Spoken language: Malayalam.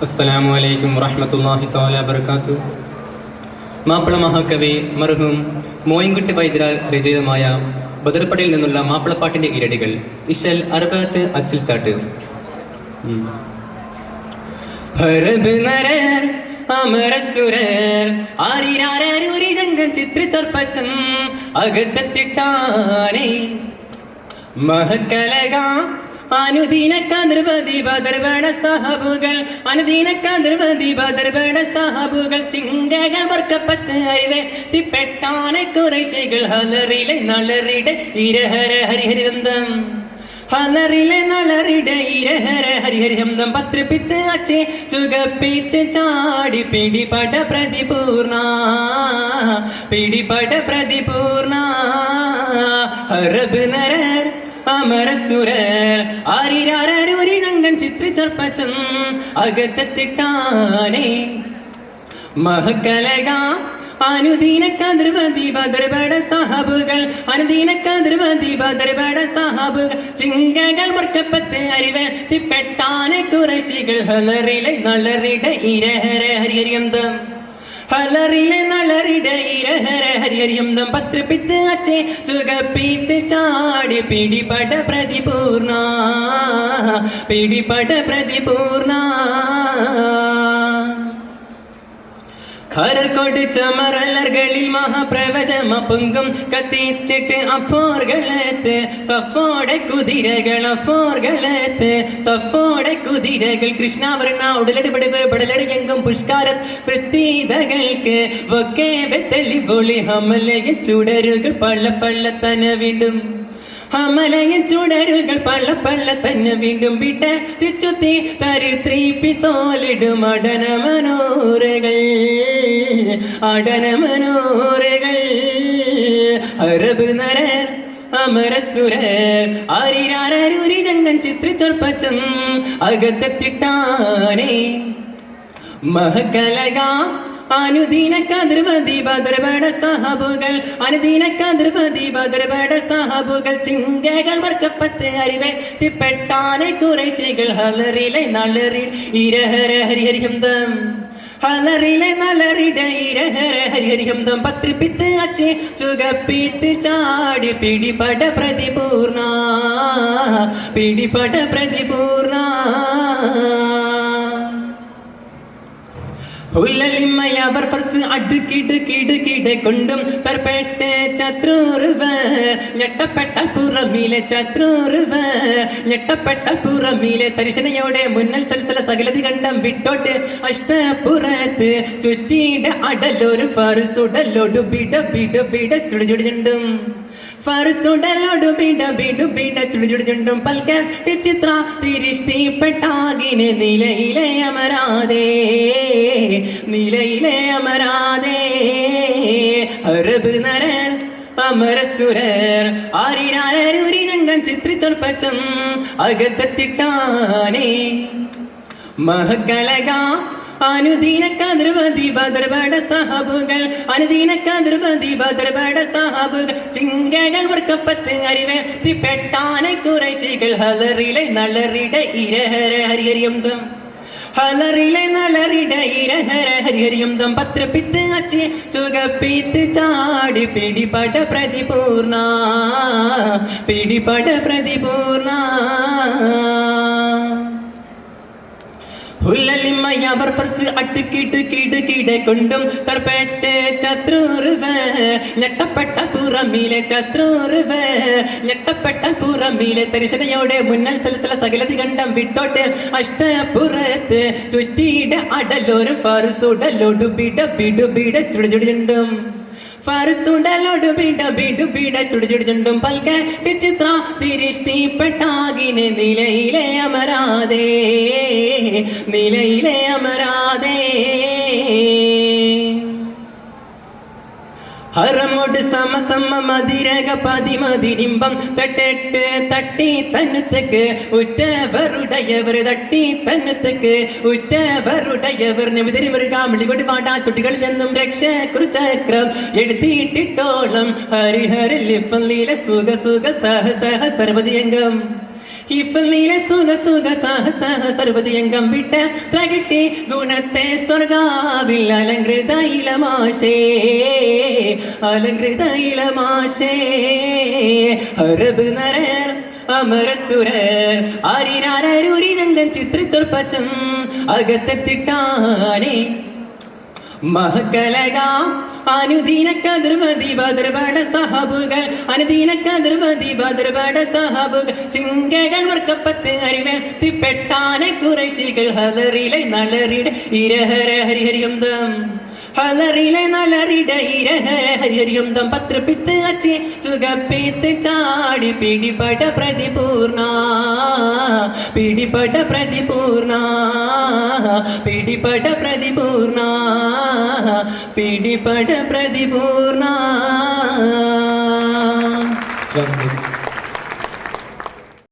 അസ്സലാമു അലൈക്കും വറഹ്മത്തുള്ളാഹി തആല വബറകാതുഹു. മാപ്പിള മഹാകവി മർഹൂം മോയിൻകുട്ടി വൈദ്യരാൽ രചിതമായ ബദർപ്പടയിൽ നിന്നുള്ള മാപ്പിളപ്പാട്ടിന്റെ ഇരടികൾ ഇശൽ അറുപത്ത് അച്ചിൽ ചാട്ട്. അമരസുരർ ആരിരാരൂരി രംഗം ചിത്രിച്ചർപ്പച്ചൻ അകത്തത്തിട്ടാനേ മഹക്കലക അനുദീന കതിർവതി ബദർബട സഹബുകൾ അനുദീന കതിർവതി ബദർബട സഹബുകൾ ചിങ്കകൾ വർക്കപ്പത്ത് അരിവെ തിപ്പെട്ടാനെ കുറേശികൾ ഹലറിലെ നളറിടെ ഇരഹര ഹരിഹരിദന്തം ഹലറിലെ നളറിടെ ഇരഹര ഹരിഹരിദന്തം പത്രപിത്ത് അച്ചേ ചുഗപ്പിത്ത് ചാടി പിടിപട പ്രതിപൂർണ പിടിപട പ്രതിപൂർണ അറബ് നരർ അമരസുരർ ആരിരാരൂരി രംഗം ചിത്രിച്ചർപ്പച്ചൻ അകത്തത്തിട്ടാനേ മഹക്കലക അനുദീന കതിർവതി ബദർബട സഹബുകൾ അനുദീന കതിർവതി ബദർബട സഹബുകൾ ചിങ്കകൾ വർക്കപ്പത്ത് അരിവെ തിപ്പെട്ടാനെ കുറേശികൾ ഹലറിലെ നളറിടെ ഇരഹര ഹരിഹരിയന്തം ഹലറിലെ നളറിടെ ഇരഹര ഹരിഹരിയന്തം പത്രപിത്ത് അച്ചേ ചുഗപ്പിത്ത് ചാടി പിടിപട പ്രതിപൂർണ പിടിപട പ്രതിപൂർണ ഹരർകൊട് ചമറലർകളിൽ മഹാപ്രവചമ പൊങ്കും കത്തിത്തിട്ട് അപ്പോർകളത്ത് സഫോടെ കുതിരകൾ അപ്പോർകളത്ത് സഫോടെ കുതിരകൾ കൃഷ്ണവർണ്ണ ഉടലടിപടിവ് പടലടിയെങ്കും പുഷ്കാരം പ്രത്യേകതകൾക്ക് ഒക്കെ വെത്തലി പൊളി ഹമലയ ചുടരുകൾ പള്ള തന്നെ വീണ്ടും ഹമലയൻ ചുടരുകൾ പള്ള തന്നെ വീണ്ടും വിട്ട തിച്ചുത്തി തരിത്രീപ്പി തോലിടും അടന മനോരകൾ അറബ് നരർ അമരസുരർ ആരിരാരൂരി രംഗം ചിത്രിച്ചർപ്പച്ചൻ അകത്തത്തിട്ടാനേ മഹകലക അനുദീന കതിർവതി ബദർബട സഹബുകൾ അനുദീന കതിർവതി ബദർബട സഹബുകൾ ചിങ്കകൾ വർക്കപ്പത്ത് അരിവെ തിപ്പെട്ടാനെ കുറേശികൾ ഹലറിലെ നളറി ഇരഹര ഹരിഹരിഹന്തം ഹലറിലെ നളറിടെ ഇരഹര ഹരിഹരിഹന്തം പത്രപിത്ത് അച്ചേ ചുഗപ്പിത്ത് ചാടി പിടിപട പ്രതിപൂർണ പിടിപട പ്രതിപൂർണ ഉള്ളലിമ്മയവർ പർസ് അടുക്കിടുകിടുകിടെ കൊണ്ടും പെർപ്പെട്ട് ചത്രൂറുവർ ഞെട്ടപ്പെട്ടാൽ പുറമിലെ ചത്രൂറുവർ ഞെട്ടപ്പെട്ടാൽ പുറമിലെ തരിശനയോടെ മുന്നൽ സൽസല സകലതി കണ്ടം വിട്ടോട്ട് അഷ്ടപുറത്ത് ചുറ്റിയുടെ അടലൊരു ഫർസുടലോടു ബിട ബിട ബിട ചുടുചുടുചുണ്ടും ഫർസുടലോടു ബിട ബിട ബിട ചുടുചുടുചുണ്ടും പൽക്കൽ ചിത്ര തിരിഷ്ടിപ്പെട്ടാകിനെ നിലയിലെ അമരാതേ നിലയിലെ അമരാതേ അറബ് നരർ അമരസുരർ ആരിരാരൂരി രംഗം ചിത്രിച്ചർപ്പച്ചൻ അകത്തത്തിട്ടാനേ മഹകലക അനുദീന കതിർവതി ബദർബട സഹബുകൾ അനുദീന കതിർവതി ബദർബട സഹബുകൾ ചിങ്കകൾ വർക്കപ്പത്ത് അരിവെ തിപ്പെട്ടാനെ കുറേശികൾ ഹലറിലെ നളറിടെ ഇരഹര ഹരിഹരിയന്തം ഹലറിലെ നളറിടെ ഇരഹര ഹരിഹരിയന്തം പത്രപിത്ത് അച്ചേ ചുഗപ്പിത്ത് ചാടി പിടിപട പ്രതിപൂർണ പിടിപട പ്രതിപൂർണ ഉള്ളലിമ്മയവർ പർസ് അടുക്കിടുകിടുകിടെ കൊണ്ടും തർപ്പെട്ട് ചത്രൂറുവർ ഞെട്ടപ്പെട്ട പുറമിലെ ചത്രൂറുവർ ഞെട്ടപ്പെട്ട പുറമിലെ തരിശനയോടെ മുന്നൽ സൽസല സകലതി കണ്ടം വിട്ടോട്ട് അഷ്ടപുറത്ത് ചുറ്റിയുടെ അടലൊരു ഫർസുടലോടു ബിട ബിടു ബിട ചുടുചുടുചുണ്ടും ഫർസുടലോടു ബിട ബിടു ബിട ചുടുചുടുചുണ്ടും പൽക്കൽ ചിത്ര തിരിഷ്ടിപ്പെട്ടാകിനെ നിലയിലെ അമരാതേ നിലയിലെ അമരാതേ ഹറമോട് സമസമ മതിരക പതിമതിരിമ്പം തട്ടെട്ട് തട്ടി തന്നുത്തക്ക് ഉറ്റവരുടയവർ തട്ടി തന്നുത്തക്ക് ഉറ്റവരുടയവർ നെവിതിരി മൃഗാമിളി കൊടി വാടാ ചുട്ടികളിൽ നിന്നും രക്ഷ കുറിച്ചക്രം എടുത്തിട്ടിട്ടോളം ഹരിഹരി ലിഫലിലെ സുഖ സുഖ സഹ സഹ സർവജയംഗം ഇപ്പനീല സുഖ സുഖ സഹ സഹ സർവജയങ്കം വിട്ട ത്രകിട്ടി ഗുണത്തെ സ്വർഗാവിൽ അലങ്കൃത ഇളമാശേ അലങ്കൃത ഇളമാശേ അറബ് നരർ അമരസുരർ ആരിരാരൂരിരംഗം ചിത്രച്ചൊൽപ്പച്ചം അകത്തെത്തിട്ടാണേ മഹകലകാം അനുദീന കതിർമതി ബദർബട സഹബുകൾ അനുദീന കതിർമതി ബദർബട സഹബുകൾ ചിങ്കകൾ വർക്കപ്പത്ത് അറിവെത്തിപ്പെട്ടാനെ കുറശികൾ ഹലറിലെ നളറിട ഇരഹര ഹരിഹരിയന്തം ഹലറിലെ നളറിട ഇരഹര ഹരിഹരിയന്തം പത്രപ്പിത്ത് അച്ചി സുഖപ്പിത്ത് ചാടി പിടിപട പ്രതിപൂർണ പിടിപട പ്രതിപൂർണ പിടിപട പ്രതിപൂർണ പിടിപട പ്രതിപൂർണ.